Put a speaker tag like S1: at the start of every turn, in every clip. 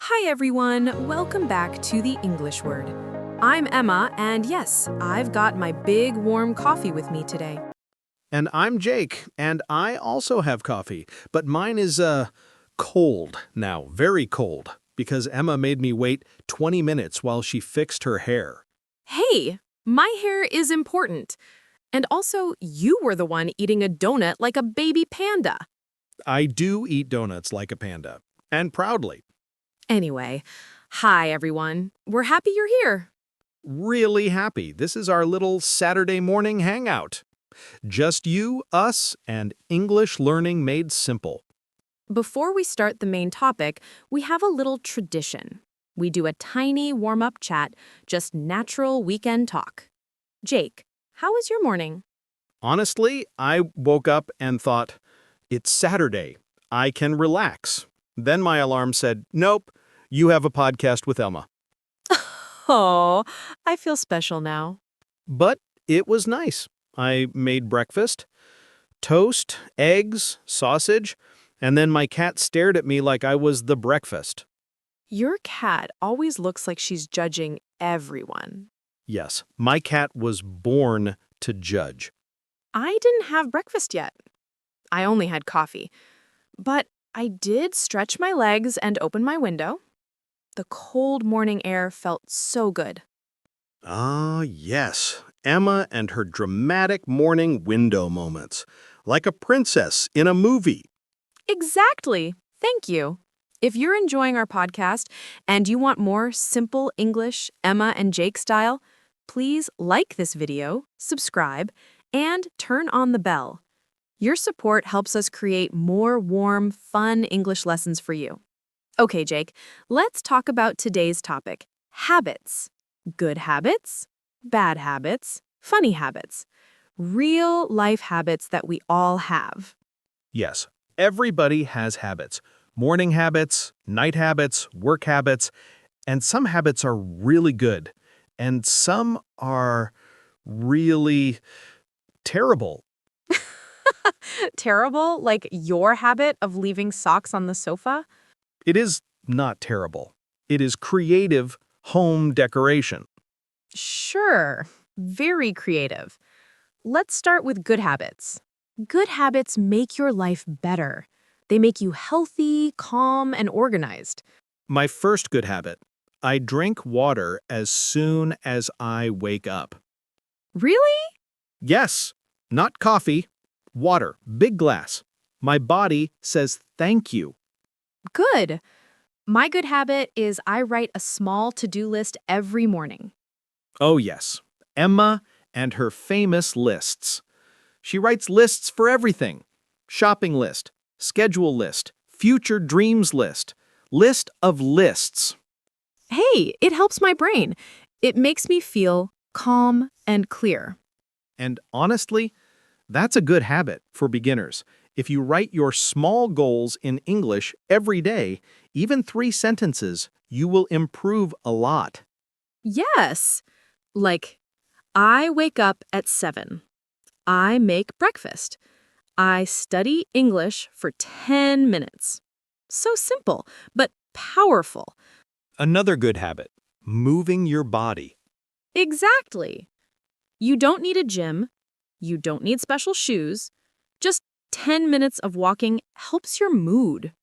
S1: Hi everyone, welcome back to the English Word. I'm Emma, and yes, I've got my big warm coffee with me today.
S2: And I'm Jake, and I also have coffee, but mine is, cold now, very cold, because Emma made me wait 20 minutes while she fixed her hair.
S1: Hey, my hair is important. And also, you were the one eating a donut like a baby panda.
S2: I do eat donuts like a panda, and proudly.
S1: Anyway, hi everyone. We're happy you're here.
S2: Really happy. This is our little Saturday morning hangout. Just you, us, and English learning made simple.
S1: Before we start the main topic, we have a little tradition. We do a tiny warm-up chat, just natural weekend talk. Jake, how was your morning?
S2: Honestly, I woke up and thought, it's Saturday. I can relax. Then my alarm said, nope, you have a podcast with Emma.
S1: Oh, I feel special now.
S2: But it was nice. I made breakfast, toast, eggs, sausage, and then my cat stared at me like I was the breakfast.
S1: Your cat always looks like she's judging everyone.
S2: Yes, my cat was born to judge.
S1: I didn't have breakfast yet. I only had coffee. But I did stretch my legs and open my window. The cold morning air felt so good.
S2: Ah, yes. Emma and her dramatic morning window moments. Like a princess in a movie.
S1: Exactly. Thank you. If you're enjoying our podcast and you want more simple English, Emma and Jake style, please like this video, subscribe, and turn on the bell. Your support helps us create more warm, fun English lessons for you. Okay, Jake, let's talk about today's topic, habits. Good habits, bad habits, funny habits. Real life habits that we all have.
S2: Yes, everybody has habits. Morning habits, night habits, work habits, and some habits are really good, and some are really terrible.
S1: Terrible, like your habit of leaving socks on the sofa?
S2: It is not terrible. It is creative home decoration.
S1: Sure, very creative. Let's start with good habits. Good habits make your life better. They make you healthy, calm, and organized.
S2: My first good habit, I drink water as soon as I wake up.
S1: Really?
S2: Yes, not coffee, water, big glass. My body says thank you.
S1: Good. My good habit is I write a small to-do list every morning.
S2: Oh yes, Emma and her famous lists. She writes lists for everything. Shopping list, schedule list, future dreams list of lists.
S1: Hey, it helps my brain. It makes me feel calm and clear.
S2: And honestly, that's a good habit for beginners. If you write your small goals in English every day, even 3 sentences, you will improve a lot.
S1: Yes. Like, I wake up at 7. I make breakfast. I study English for 10 minutes. So simple, but powerful.
S2: Another good habit, moving your body.
S1: Exactly. You don't need a gym. You don't need special shoes. Just 10 minutes of walking helps your mood.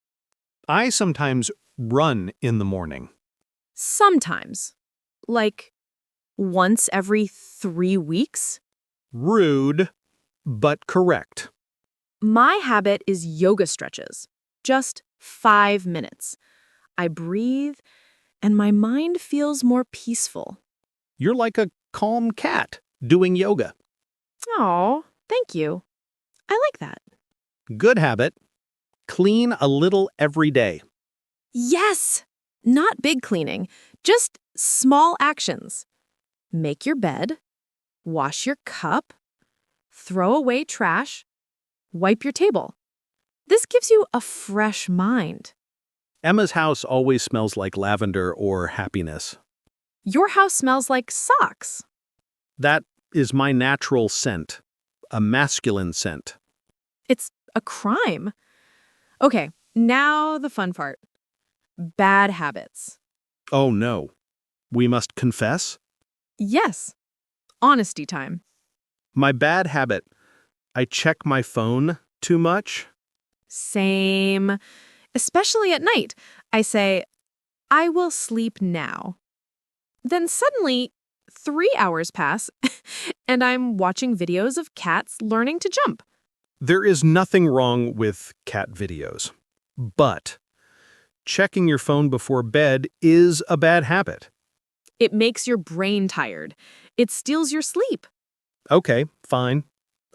S2: I sometimes run in the morning.
S1: Sometimes. Like once every 3 weeks.
S2: Rude, but correct.
S1: My habit is yoga stretches. Just 5 minutes. I breathe, and my mind feels more peaceful.
S2: You're like a calm cat doing yoga.
S1: Oh, thank you. I like that.
S2: Good habit, clean a little every day.
S1: Yes! Not big cleaning, just small actions. Make your bed, wash your cup, throw away trash, wipe your table. This gives you a fresh mind.
S2: Emma's house always smells like lavender or happiness.
S1: Your house smells like socks.
S2: That is my natural scent, a masculine scent.
S1: It's a crime. Okay, now the fun part. bad habits.
S2: Oh no. We must confess?
S1: Yes, honesty time.
S2: My bad habit. I check my phone too much?
S1: Same. Especially at night. I say, I will sleep now. Then suddenly, 3 hours pass, and I'm watching videos of cats learning to jump.
S2: There is nothing wrong with cat videos. But checking your phone before bed is a bad habit.
S1: It makes your brain tired. It steals your sleep.
S2: Okay, fine.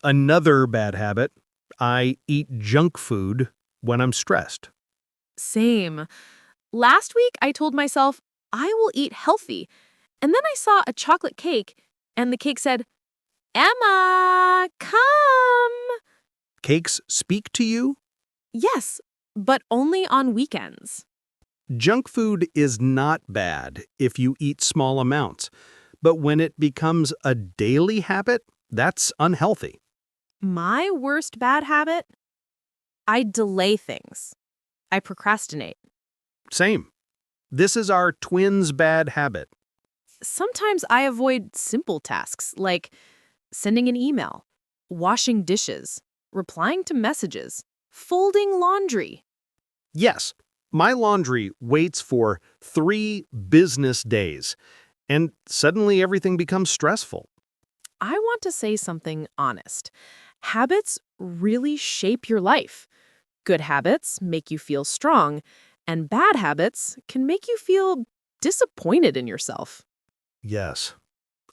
S2: Another bad habit. I eat junk food when I'm stressed.
S1: Same. Last week, I told myself, I will eat healthy. And then I saw a chocolate cake, and the cake said, Emma, come.
S2: Cakes speak to you?
S1: Yes, but only on weekends.
S2: Junk food is not bad if you eat small amounts, but when it becomes a daily habit, that's unhealthy.
S1: My worst bad habit? I delay things. I procrastinate.
S2: Same. This is our twins' bad habit.
S1: Sometimes I avoid simple tasks like sending an email, washing dishes, replying to messages, folding laundry.
S2: Yes, my laundry waits for 3 business days, and suddenly everything becomes stressful.
S1: I want to say something honest. Habits really shape your life. Good habits make you feel strong, and bad habits can make you feel disappointed in yourself.
S2: Yes.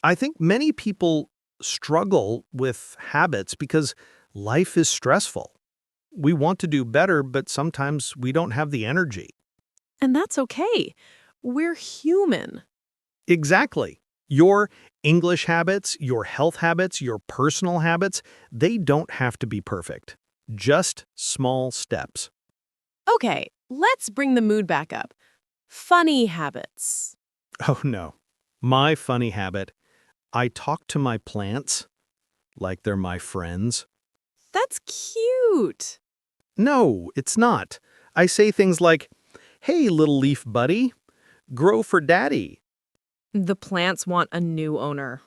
S2: I think many people struggle with habits because life is stressful. We want to do better, but sometimes we don't have the energy.
S1: And that's okay. We're human.
S2: Exactly. Your English habits, your health habits, your personal habits, they don't have to be perfect. Just small steps.
S1: Okay, let's bring the mood back up. Funny habits.
S2: Oh no. My funny habit. I talk to my plants like they're my friends.
S1: That's cute.
S2: No, it's not. I say things like, hey, little leaf buddy, grow for daddy.
S1: The plants want a new owner.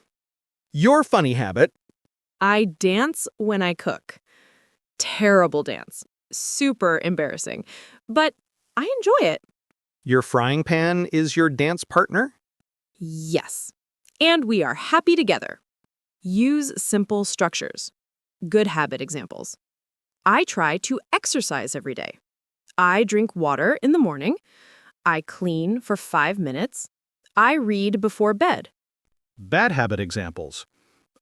S2: Your funny habit.
S1: I dance when I cook. Terrible dance. Super embarrassing. But I enjoy it.
S2: Your frying pan is your dance partner?
S1: Yes. And we are happy together. Use simple structures. Good habit examples. I try to exercise every day. I drink water in the morning. I clean for 5 minutes. I read before bed.
S2: Bad habit examples.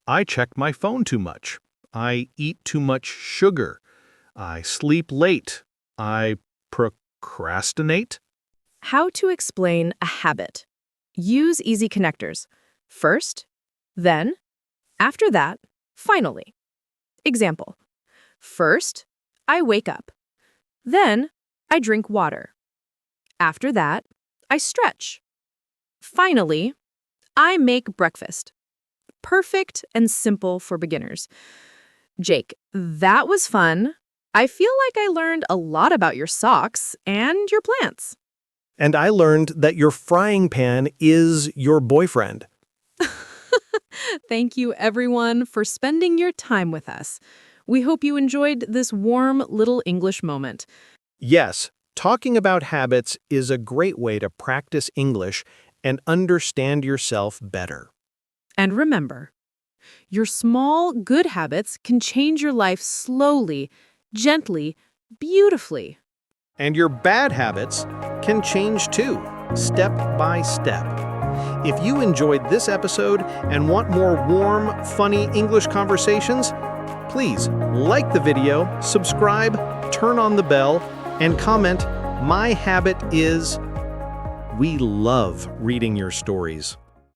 S2: I check my phone too much. I eat too much sugar. I sleep late. I procrastinate.
S1: How to explain a habit. Use easy connectors. First, then, after that, finally. Example. First, I wake up. Then, I drink water. After that, I stretch. Finally, I make breakfast. Perfect and simple for beginners. Jake, that was fun. I feel like I learned a lot about your socks and your plants.
S2: And I learned that your frying pan is your boyfriend.
S1: Thank you, everyone, for spending your time with us. We hope you enjoyed this warm little English moment.
S2: Yes, talking about habits is a great way to practice English and understand yourself better.
S1: And remember, your small, good habits can change your life slowly, gently, beautifully.
S2: And your bad habits can change too, step by step. If you enjoyed this episode and want more warm, funny English conversations, please like the video, subscribe, turn on the bell, and comment, "My habit is..." We love reading your stories.